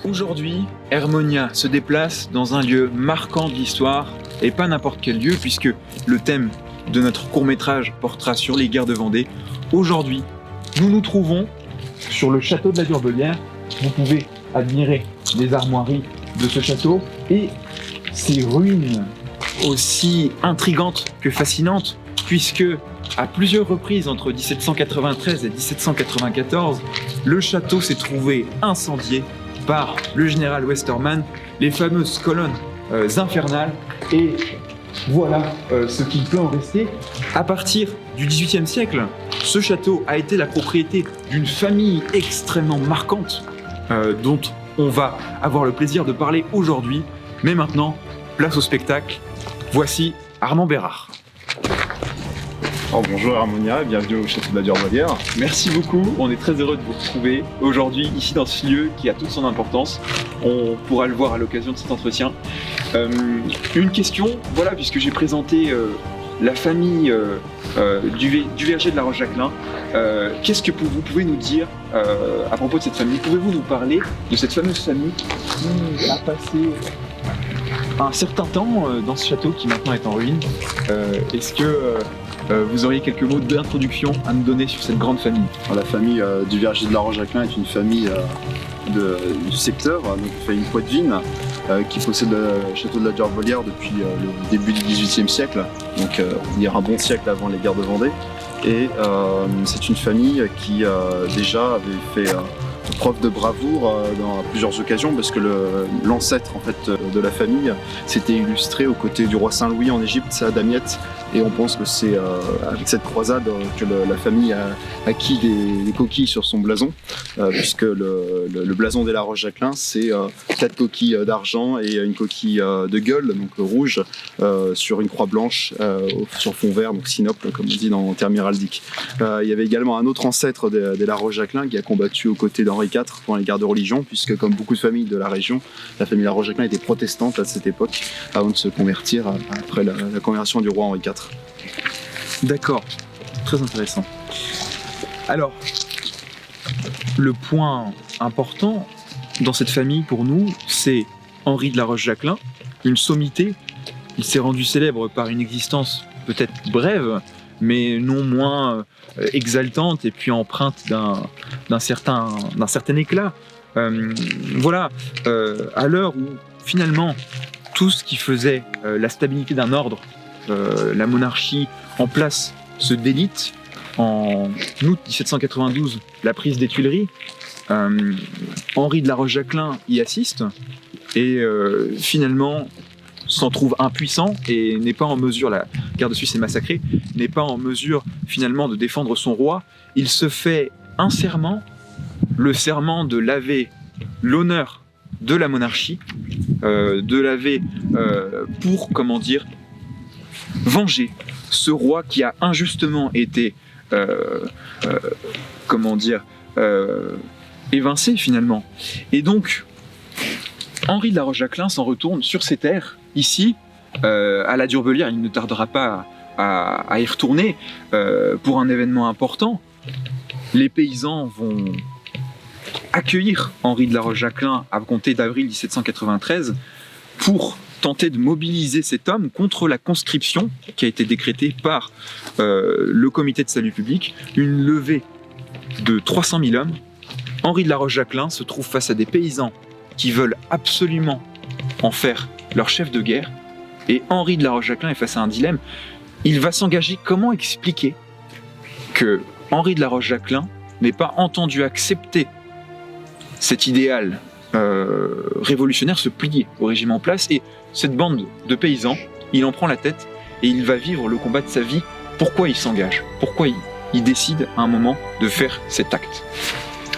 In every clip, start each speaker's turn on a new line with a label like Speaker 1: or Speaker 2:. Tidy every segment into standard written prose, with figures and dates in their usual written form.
Speaker 1: Aujourd'hui, Hermonia se déplace dans un lieu marquant de l'histoire, et pas n'importe quel lieu, puisque le thème de notre court-métrage portera sur les guerres de Vendée. Aujourd'hui, nous nous trouvons sur le château de la Durbelière. Vous pouvez admirer les armoiries de ce château et ses ruines aussi intrigantes que fascinantes, puisque à plusieurs reprises entre 1793 et 1794, le château s'est trouvé incendié par le général Westermann, les fameuses colonnes infernales, et voilà ce qu'il peut en rester. À partir du XVIIIe siècle, ce château a été la propriété d'une famille extrêmement marquante dont on va avoir le plaisir de parler aujourd'hui. Mais maintenant, place au spectacle. Voici Armand Bérard.
Speaker 2: Alors bonjour Hermonia et bienvenue au château de la Durbelière.
Speaker 1: Merci beaucoup, on est très heureux de vous retrouver aujourd'hui ici dans ce lieu qui a toute son importance. On pourra le voir à l'occasion de cet entretien. Une question, voilà, puisque j'ai présenté la famille du verger de la Roche-Jacquelin. Qu'est-ce que vous pouvez nous dire à propos de cette famille? Pouvez-vous nous parler de cette fameuse famille qui a passé un certain temps dans ce château qui maintenant est en ruine? Est-ce que vous auriez quelques mots d'introduction à nous donner sur cette grande famille?
Speaker 2: Alors, la famille du verger de la Roche-Jacquelin est une famille du secteur, donc une famille poitevine qui possède le château de la Durbelière depuis le début du XVIIIe siècle, donc il y a un bon siècle avant les guerres de Vendée. Et c'est une famille qui déjà avait fait preuve de bravoure dans plusieurs occasions, parce que l'ancêtre en fait de la famille s'était illustré aux côtés du roi Saint-Louis en Égypte, à Damiette, et on pense que c'est avec cette croisade que la famille a acquis des coquilles sur son blason, puisque le blason de la Roche-Jacquelin, c'est 4 coquilles d'argent et une coquille de gueule, donc rouge, sur une croix blanche sur fond vert, donc sinople comme on dit dans le terme héraldique. Il y avait également un autre ancêtre de la Roche-Jacquelin qui a combattu aux côtés d'Henri IV pendant les guerres de religion, puisque comme beaucoup de familles de la région, la famille de la Roche-Jacquelin était protestante à cette époque, avant de se convertir après la conversion du roi Henri IV.
Speaker 1: D'accord, très intéressant. Alors, le point important dans cette famille pour nous, c'est Henri de la Roche-Jacquelin, une sommité. Il s'est rendu célèbre par une existence peut-être brève, mais non moins exaltante et puis empreinte d'un certain éclat. Voilà, à l'heure où finalement tout ce qui faisait la stabilité d'un ordre, la monarchie en place, se délite. En août 1792, la prise des Tuileries, Henri de la Roche-Jacquelin y assiste et finalement s'en trouve impuissant et n'est pas en mesure, la guerre de Suisse est massacrée, n'est pas en mesure finalement de défendre son roi. Il se fait un serment, le serment de laver l'honneur de la monarchie, de laver pour, comment dire, venger ce roi qui a injustement été, évincé finalement. Et donc, Henri de la Roche-Jacquelin s'en retourne sur ses terres, ici, à la Durbelière. Il ne tardera pas à y retourner pour un événement important. Les paysans vont accueillir Henri de la Roche-Jacquelin à compter d'avril 1793 pour tenter de mobiliser cet homme contre la conscription qui a été décrétée par le comité de salut public, une levée de 300 000 hommes. Henri de la Roche-Jacquelin se trouve face à des paysans qui veulent absolument en faire leur chef de guerre, et Henri de la Roche-Jacquelin est face à un dilemme. Il va s'engager. Comment expliquer que Henri de la Roche-Jacquelin n'ait pas entendu accepter cet idéal révolutionnaire, se plier au régime en place, et cette bande de paysans, il en prend la tête et il va vivre le combat de sa vie. Pourquoi il s'engage? Pourquoi il décide à un moment de faire cet acte?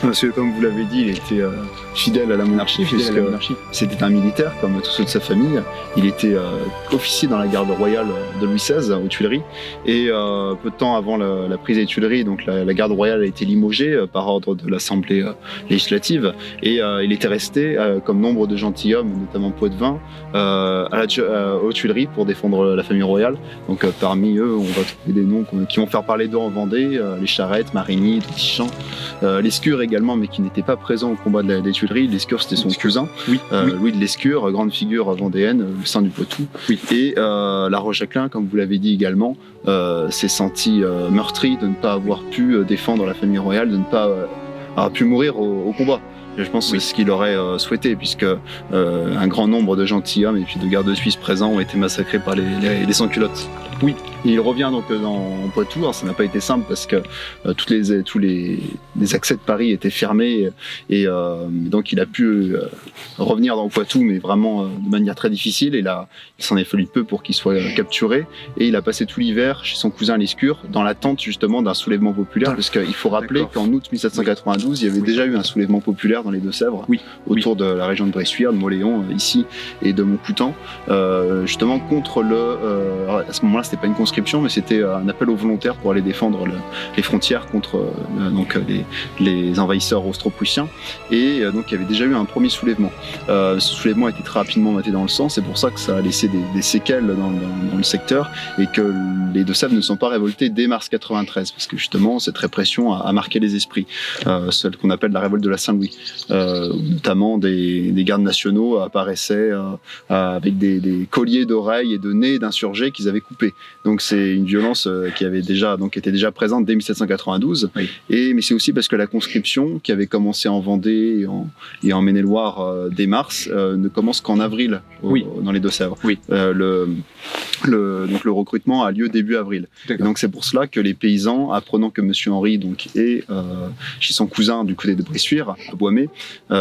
Speaker 2: Parce que, comme vous l'avez dit, il était fidèle à la monarchie, puisque c'était un militaire, comme tous ceux de sa famille. Il était officier dans la garde royale de Louis XVI, aux Tuileries. Et peu de temps avant la prise des Tuileries, donc la garde royale a été limogée par ordre de l'Assemblée législative. Et il était resté, comme nombre de gentilshommes, notamment poitevins, aux Tuileries pour défendre la famille royale. Donc parmi eux, on va trouver des noms qui vont faire parler d'eux en Vendée, les Charrettes, Marigny, Toutichamp, Lescure également, mais qui n'était pas présent au combat des Tuileries. Lescure, c'était son cousin,
Speaker 1: Oui.
Speaker 2: Louis de Lescure, grande figure vendéenne, le sein du Poitou.
Speaker 1: Oui.
Speaker 2: Et La Roche-Jacquelin, comme vous l'avez dit également, s'est senti meurtri de ne pas avoir pu défendre la famille royale, de ne pas avoir pu mourir au combat. Je pense que c'est ce qu'il aurait souhaité, puisque un grand nombre de gentilshommes et puis de gardes suisses présents ont été massacrés par les sans-culottes.
Speaker 1: Oui.
Speaker 2: Et il revient donc en Poitou. Alors, ça n'a pas été simple parce que tous les accès de Paris étaient fermés et donc il a pu revenir dans le Poitou, mais vraiment de manière très difficile. Et là, il s'en est fallu peu pour qu'il soit capturé. Et il a passé tout l'hiver chez son cousin Lescure dans l'attente justement d'un soulèvement populaire, parce qu'il faut rappeler qu'en août 1792, il y avait déjà eu un soulèvement populaire dans les Deux-Sèvres, autour de la région de Bressuire, de Mauléon ici et de Montcoutan, justement contre à ce moment-là, c'était pas une conscription, mais c'était un appel aux volontaires pour aller défendre les frontières contre les envahisseurs austro-prussiens. Et donc il y avait déjà eu un premier soulèvement. Ce soulèvement a été très rapidement maté dans le sang. C'est pour ça que ça a laissé des séquelles dans le secteur, et que les Deux-Sèvres ne sont pas révoltés dès mars 93, parce que justement cette répression a marqué les esprits. Celle qu'on appelle la révolte de la Saint-Louis, notamment des gardes nationaux apparaissaient avec des colliers d'oreilles et de nez d'insurgés qu'ils avaient coupés. Donc c'est une violence qui avait était déjà présente dès 1792. Mais c'est aussi parce que la conscription, qui avait commencé en Vendée et en Maine-et-Loire dès mars, ne commence qu'en avril dans les Deux-Sèvres. Donc le recrutement a lieu début avril. Et donc c'est pour cela que les paysans, apprenant que Monsieur Henri est chez son cousin du côté de Bressuire, à Boismé,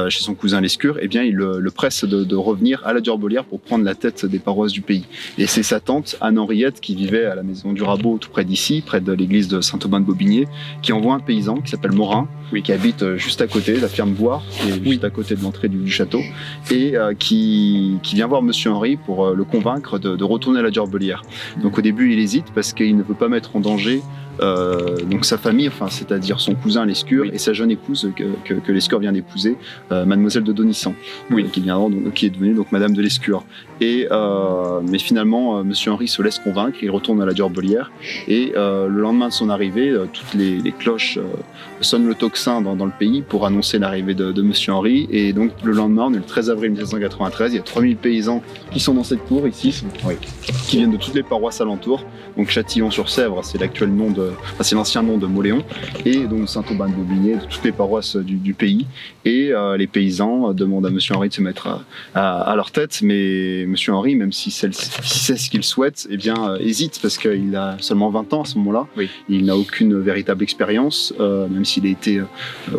Speaker 2: chez son cousin Lescure, eh bien il le presse de revenir à la Durbelière pour prendre la tête des paroisses du pays. Et c'est sa tante Anne-Henriette, qui vivait à la maison du Rabot, tout près d'ici, près de l'église de Saint-Aubin de Bobigné, qui envoie un paysan qui s'appelle Morin, qui habite juste à côté, la ferme Boire, qui est juste à côté de l'entrée du château, et qui vient voir Monsieur Henri pour le convaincre de retourner à la Durbelière. Donc au début il hésite parce qu'il ne veut pas mettre en danger donc sa famille, c'est-à-dire son cousin Lescure et sa jeune épouse que Lescure vient d'épouser, Mademoiselle de Donissan, qui est devenue donc Madame de Lescure. Mais finalement, Monsieur Henri se laisse convaincre, il retourne à la Durbelière, et le lendemain de son arrivée, toutes les cloches sonnent le tocsin dans le pays pour annoncer l'arrivée de Monsieur Henri. Et donc le lendemain, on est le 13 avril 1793, il y a 3000 paysans qui sont dans cette cour ici, qui viennent de toutes les paroisses alentours. Donc Châtillon-sur-Sèvre, c'est c'est l'ancien nom de Mauléon, et donc Saint-Aubin de Bobigné, de toutes les paroisses du pays. Et les paysans demandent à Monsieur Henri de se mettre à leur tête, mais Monsieur Henri, même si c'est ce qu'il souhaite, hésite, parce qu'il a seulement 20 ans à ce moment-là. Il n'a aucune véritable expérience, même s'il a été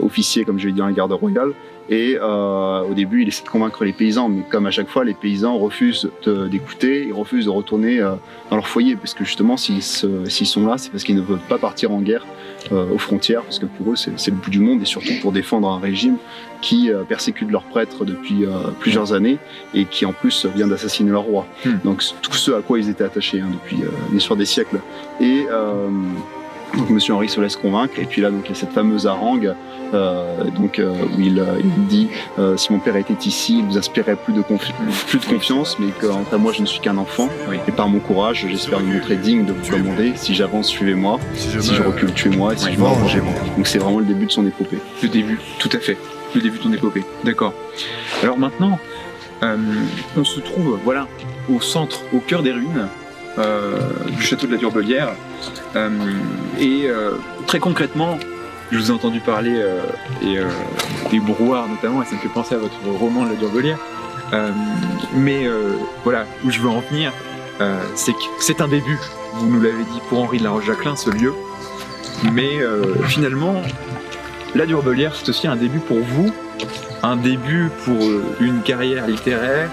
Speaker 2: officier, comme je l'ai dit, dans la garde royale. Et au début, il essaie de convaincre les paysans, mais comme à chaque fois, les paysans refusent d'écouter, ils refusent de retourner dans leur foyer, parce que justement, s'ils sont là, c'est parce qu'ils ne veulent pas partir en guerre aux frontières, parce que pour eux, c'est le bout du monde, et surtout pour défendre un régime qui persécute leurs prêtres depuis plusieurs années, et qui en plus vient d'assassiner leur roi. Donc tout ce à quoi ils étaient attachés depuis l'histoire des siècles. Et donc Monsieur Henri se laisse convaincre, et puis là donc il y a cette fameuse harangue où il dit si mon père était ici, il vous inspirerait plus de confiance, mais quant à moi je ne suis qu'un enfant, et par mon courage j'espère me montrer digne de vous commander. Si j'avance, suivez-moi, si je recule, tuez-moi, et si je meurs, vengez-moi. Donc c'est vraiment le début de son épopée.
Speaker 1: Le début, tout à fait, le début de ton épopée, d'accord. Alors maintenant, on se trouve au centre, au cœur des ruines du château de la Durbelière, et très concrètement, je vous ai entendu parler des brouhards notamment, et ça me fait penser à votre roman de la Durbelière, mais où je veux en venir, c'est que c'est un début, vous nous l'avez dit, pour Henri de la Roche-Jacquelin, ce lieu, mais finalement la Durbelière, c'est aussi un début pour vous, un début pour une carrière littéraire,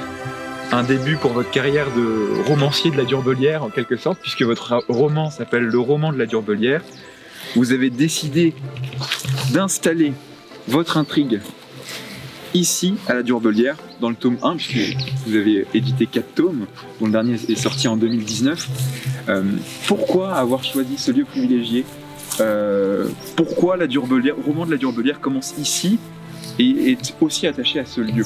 Speaker 1: un début pour votre carrière de romancier de la Durbelière en quelque sorte, puisque votre roman s'appelle Le roman de la Durbelière. Vous avez décidé d'installer votre intrigue ici à la Durbelière, dans le tome 1, puisque vous avez édité 4 tomes, dont le dernier est sorti en 2019. Pourquoi avoir choisi ce lieu privilégié ? Pourquoi le roman de la Durbelière commence ici et est aussi attaché à ce lieu ?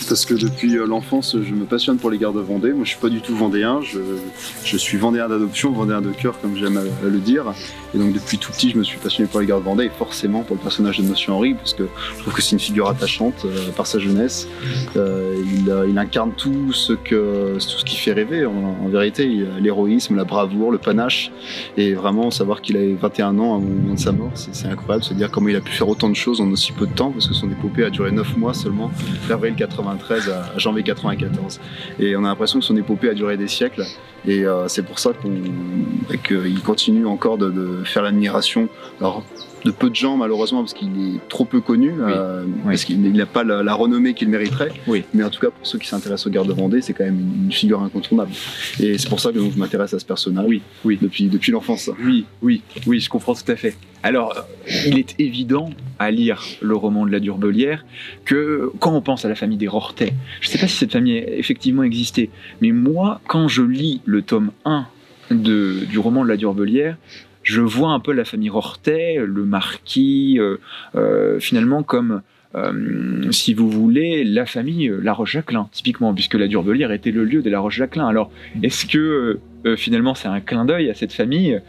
Speaker 2: Parce que depuis l'enfance, je me passionne pour les guerres de Vendée. Moi, je suis pas du tout vendéen. Je suis vendéen d'adoption, vendéen de cœur, comme j'aime à le dire. Et donc, depuis tout petit, je me suis passionné pour les guerres de Vendée et forcément pour le personnage de Monsieur Henri, parce que je trouve que c'est une figure attachante par sa jeunesse. Il incarne tout ce qui fait rêver. En vérité, l'héroïsme, la bravoure, le panache. Et vraiment, savoir qu'il avait 21 ans au moment de sa mort, c'est incroyable. Se dire comment il a pu faire autant de choses en aussi peu de temps, parce que son épopée a duré 9 mois seulement, d'avril 93 à janvier 94. Et on a l'impression que son épopée a duré des siècles. Et c'est pour ça qu'il continue encore de faire l'admiration. Alors, de peu de gens malheureusement parce qu'il est trop peu connu, parce qu'il n'a pas la renommée qu'il mériterait, mais en tout cas pour ceux qui s'intéressent aux guerres de Vendée, c'est quand même une figure incontournable et c'est pour ça que je m'intéresse à ce personnage depuis l'enfance.
Speaker 1: Oui, je comprends tout à fait. Alors, il est évident à lire le roman de la Durbelière que quand on pense à la famille des Rortais, je ne sais pas si cette famille effectivement existait, mais moi quand je lis le tome 1 du roman de la Durbelière, je vois un peu la famille Rortais, le marquis, finalement comme, si vous voulez, la famille La Roche-Jacquelin, typiquement, puisque la Durbelière était le lieu de La Roche-Jacquelin. Alors, est-ce que finalement c'est un clin d'œil à cette famille,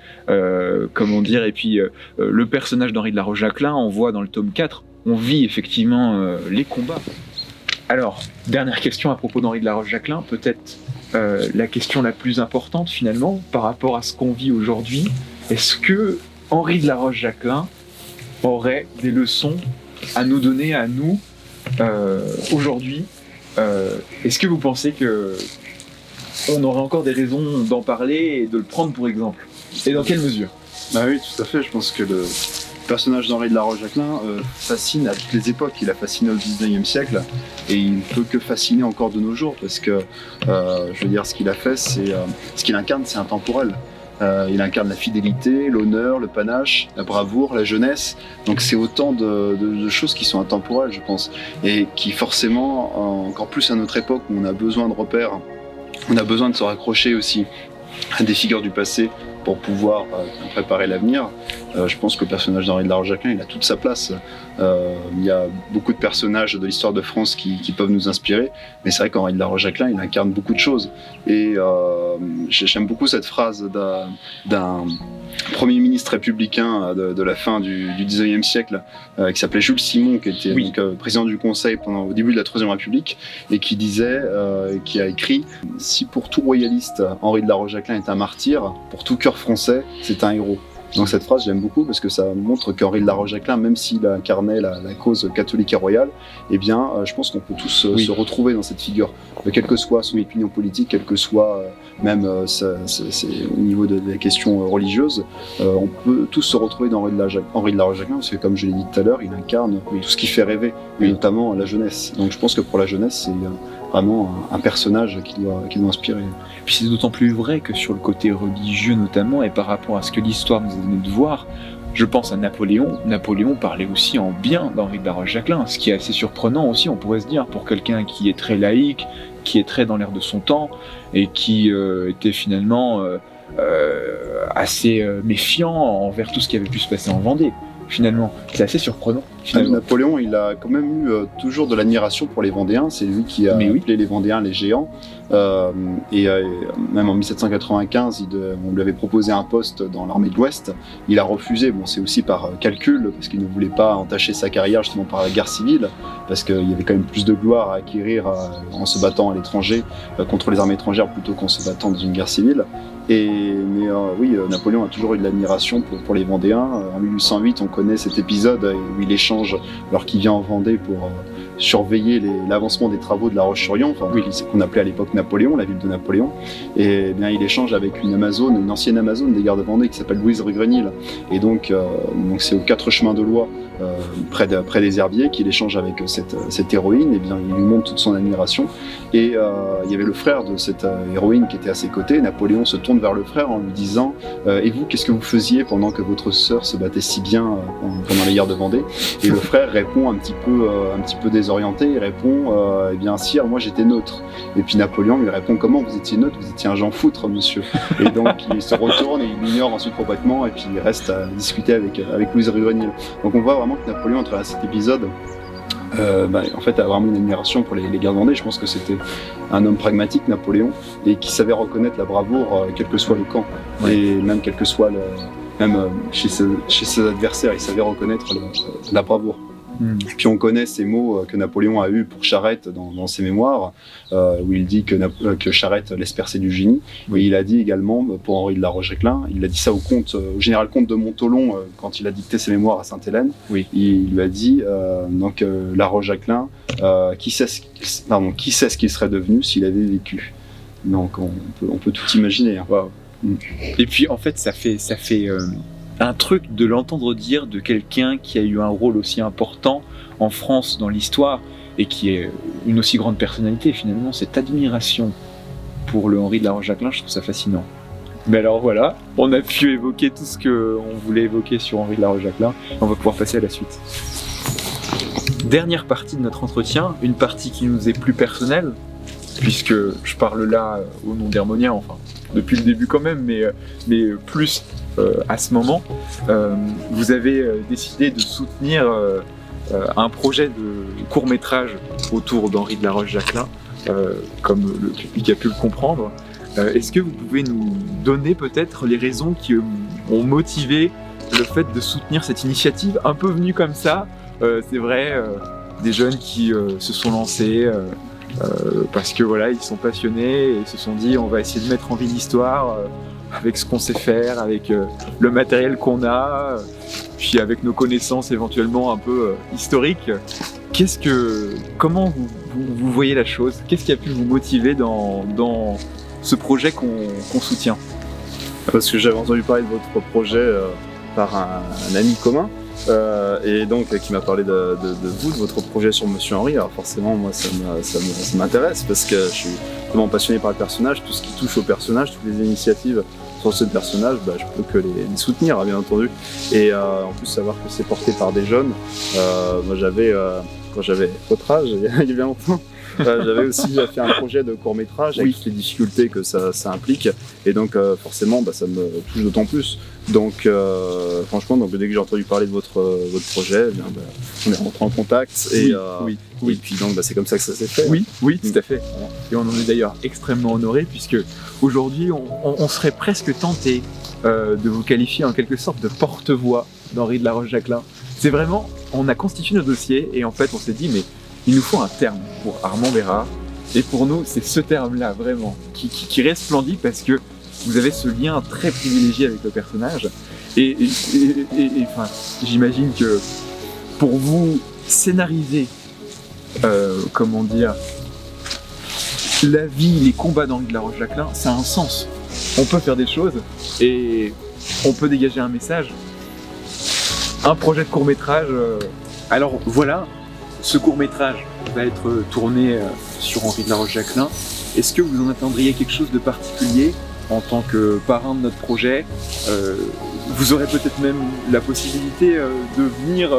Speaker 1: comment dire, et puis le personnage d'Henri de La Roche-Jacquelin, on voit dans le tome 4, on vit effectivement les combats. Alors, dernière question à propos d'Henri de La Roche-Jacquelin, peut-être la question la plus importante finalement, par rapport à ce qu'on vit aujourd'hui. Est-ce que Henri de La Roche-Jacquelin aurait des leçons à nous donner, à nous, aujourd'hui? Est-ce que vous pensez qu'on aurait encore des raisons d'en parler et de le prendre pour exemple? Et dans quelle mesure?
Speaker 2: Bah oui, tout à fait. Je pense que le personnage d'Henri de La Roche-Jacquelin fascine à toutes les époques. Il a fasciné au 19e siècle et il ne peut que fasciner encore de nos jours parce que, je veux dire, ce qu'il a fait, ce qu'il incarne, c'est intemporel. Il incarne la fidélité, l'honneur, le panache, la bravoure, la jeunesse. Donc c'est autant de choses qui sont intemporelles, je pense. Et qui forcément, encore plus à notre époque où on a besoin de repères, on a besoin de se raccrocher aussi à des figures du passé pour pouvoir préparer l'avenir. Je pense que le personnage d'Henri de La Roche-Jacquelin, il a toute sa place. Il y a beaucoup de personnages de l'histoire de France qui peuvent nous inspirer, mais c'est vrai qu'Henri de La Roche-Jacquelin, il incarne beaucoup de choses. Et j'aime beaucoup cette phrase d'un premier ministre républicain de la fin du 19e siècle, qui s'appelait Jules Simon, qui était donc, président du Conseil au début de la Troisième République, et qui disait, qui a écrit « Si pour tout royaliste, Henri de La Roche-Jacquelin est un martyr, pour tout cœur français, c'est un héros ». Donc cette phrase, j'aime beaucoup parce que ça montre qu'Henri de La Roche-Jacquelin, même s'il incarnait la cause catholique et royale, eh bien, je pense qu'on peut tous se retrouver dans cette figure. Quelle que soit son opinion politique, quelle que soit même au niveau de la question religieuse, on peut tous se retrouver dans Henri de La Roche-Jacquelin parce que, comme je l'ai dit tout à l'heure, il incarne tout ce qui fait rêver, et notamment la jeunesse. Donc je pense que pour la jeunesse, c'est vraiment un personnage qui doit inspirer.
Speaker 1: Et puis c'est d'autant plus vrai que sur le côté religieux notamment, et par rapport à ce que l'histoire nous a donné de voir, je pense à Napoléon. Napoléon parlait aussi en bien d'Henri de La Roche-Jacquelin, ce qui est assez surprenant aussi, on pourrait se dire, pour quelqu'un qui est très laïque, qui est très dans l'air de son temps, et qui était finalement assez méfiant envers tout ce qui avait pu se passer en Vendée. Finalement, c'est assez surprenant.
Speaker 2: Napoléon, il a quand même eu toujours de l'admiration pour les Vendéens. C'est lui qui a appelé les Vendéens les géants. Même en 1795, on lui avait proposé un poste dans l'armée de l'Ouest. Il a refusé. Bon, c'est aussi par calcul, parce qu'il ne voulait pas entacher sa carrière justement par la guerre civile, parce qu'il y avait quand même plus de gloire à acquérir en se battant à l'étranger contre les armées étrangères plutôt qu'en se battant dans une guerre civile. Napoléon a toujours eu de l'admiration pour les Vendéens. En 1808, on connaît cet épisode où il échange, alors qu'il vient en Vendée pour surveiller l'avancement des travaux de La Roche-sur-Yon, qu'on appelait à l'époque Napoléon, la ville de Napoléon. Et bien, il échange avec une ancienne Amazone des guerres de Vendée qui s'appelle Louise Regrenil. Et donc c'est aux 4 chemins de Loire, près des Herbiers, qu'il échange avec cette héroïne. Et bien, il lui montre toute son admiration. Et il y avait le frère de cette héroïne qui était à ses côtés. Napoléon se tourne vers le frère en lui disant et vous, qu'est-ce que vous faisiez pendant que votre sœur se battait si bien pendant les guerres de Vendée? Et le frère répond un petit peu désorienté, il répond eh bien sire, moi j'étais neutre. Et puis Napoléon lui répond comment vous étiez neutre? Vous étiez un Jean Foutre, monsieur. Et donc il se retourne et il l'ignore ensuite complètement et puis il reste à discuter avec Louise Regrenil. Donc on voit vraiment que Napoléon, à travers cet épisode, en fait, a vraiment une admiration pour les guerres de Vendée. Je pense que c'était un homme pragmatique, Napoléon, et qui savait reconnaître la bravoure, quel que soit le camp, et même quel que soit chez ses adversaires, il savait reconnaître la bravoure. Et puis on connaît ces mots que Napoléon a eus pour Charette dans ses mémoires, où il dit que Charette laisse percer du génie. Et il a dit également, pour Henri de la Rochejaclin, il a dit ça au général comte de Montholon quand il a dicté ses mémoires à Sainte-Hélène. Il lui a dit, la Rochejaclin, qui sait ce qu'il serait devenu s'il avait vécu. Donc on peut tout imaginer. Hein.
Speaker 1: Wow. Et puis en fait ça fait un truc de l'entendre dire de quelqu'un qui a eu un rôle aussi important en France dans l'histoire et qui est une aussi grande personnalité finalement, cette admiration pour le Henri de la Rochejaclin, je trouve ça fascinant. Mais alors voilà, on a pu évoquer tout ce qu'on voulait évoquer sur Henri de la Rochejaclin, on va pouvoir passer à la suite. Dernière partie de notre entretien, une partie qui nous est plus personnelle, puisque je parle là au nom d'Hermonia, enfin depuis le début quand même, mais plus à ce moment, vous avez décidé de soutenir un projet de court-métrage autour d'Henri de la Rochejaclin, comme le public a pu le comprendre. Est-ce que vous pouvez nous donner peut-être les raisons qui ont motivé le fait de soutenir cette initiative un peu venue comme ça, c'est vrai, des jeunes qui se sont lancés parce que voilà, ils sont passionnés et se sont dit on va essayer de mettre en vie l'histoire avec ce qu'on sait faire, avec le matériel qu'on a, puis avec nos connaissances éventuellement un peu historiques. Comment vous voyez la chose? Qu'est-ce qui a pu vous motiver dans ce projet qu'on soutient?
Speaker 3: Parce que j'avais entendu parler de votre projet par un ami commun, et donc qui m'a parlé de vous, de votre projet sur Monsieur Henri. Alors forcément, moi, ça m'intéresse parce que je suis vraiment passionné par le personnage, tout ce qui touche au personnage, toutes les initiatives sur ce personnage, je peux que les soutenir, bien entendu. Et en plus, savoir que c'est porté par des jeunes. Moi, quand j'avais votre âge, il y a bien longtemps, j'avais aussi fait un projet de court-métrage avec toutes les difficultés que ça implique. Et donc, forcément, ça me touche d'autant plus. Donc, franchement, dès que j'ai entendu parler de votre projet, on est rentré en contact. Et puis, donc, c'est comme ça que ça s'est fait.
Speaker 1: Oui, tout à fait. Et on en est d'ailleurs extrêmement honoré, puisque aujourd'hui, on serait presque tenté de vous qualifier en quelque sorte de porte-voix d'Henri de la Rochejaclin. C'est vraiment, on a constitué nos dossiers et en fait, on s'est dit, mais il nous faut un terme pour Armand Bérard. Et pour nous, c'est ce terme-là, vraiment, qui resplendit parce que vous avez ce lien très privilégié avec le personnage. Et j'imagine que pour vous scénariser, la vie, les combats d'Henri de la Rochejaclin, ça a un sens. On peut faire des choses et on peut dégager un message. Un projet de court-métrage. Alors voilà, ce court-métrage va être tourné sur Henri de la Rochejaclin. Est-ce que vous en attendriez quelque chose de particulier en tant que parrain de notre projet? Vous aurez peut-être même la possibilité de venir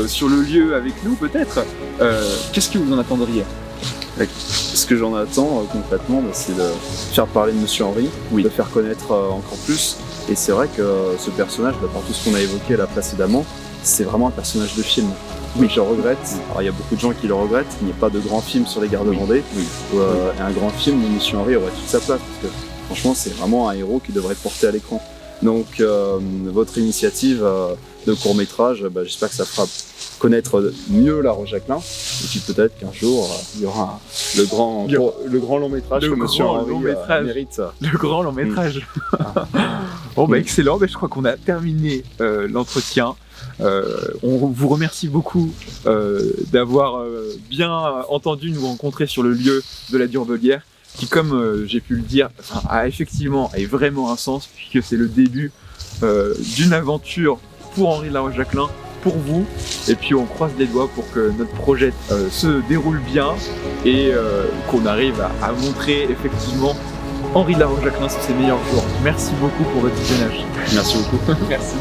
Speaker 1: sur le lieu avec nous, peut-être. Qu'est-ce que vous en attendriez?
Speaker 3: Ce que j'en attends concrètement, c'est de faire parler de Monsieur Henri, de le faire connaître encore plus. Et c'est vrai que ce personnage, par tout ce qu'on a évoqué là précédemment, c'est vraiment un personnage de film. Je regrette, alors il y a beaucoup de gens qui le regrettent, qu'il n'y ait pas de grand film sur les guerres de Vendée. Et un grand film de Monsieur Henri aurait toute sa place, parce que franchement c'est vraiment un héros qui devrait être porté à l'écran. Donc votre initiative de court-métrage, j'espère que ça fera connaître mieux la Rochejaclin, et puis peut-être qu'un jour il y aura le grand long métrage que Monsieur Henri mérite.
Speaker 1: Le grand long métrage. Bon excellent, je crois qu'on a terminé l'entretien. On vous remercie beaucoup d'avoir bien entendu nous rencontrer sur le lieu de la Durvelière, qui, comme j'ai pu le dire, a vraiment un sens, puisque c'est le début d'une aventure pour Henri de la Rochejaclin, pour vous, et puis on croise les doigts pour que notre projet se déroule bien et qu'on arrive à montrer effectivement Henri de la Rochejaclin sous ses meilleurs jours. Merci beaucoup pour votre visionnage.
Speaker 3: Merci beaucoup.
Speaker 1: Merci.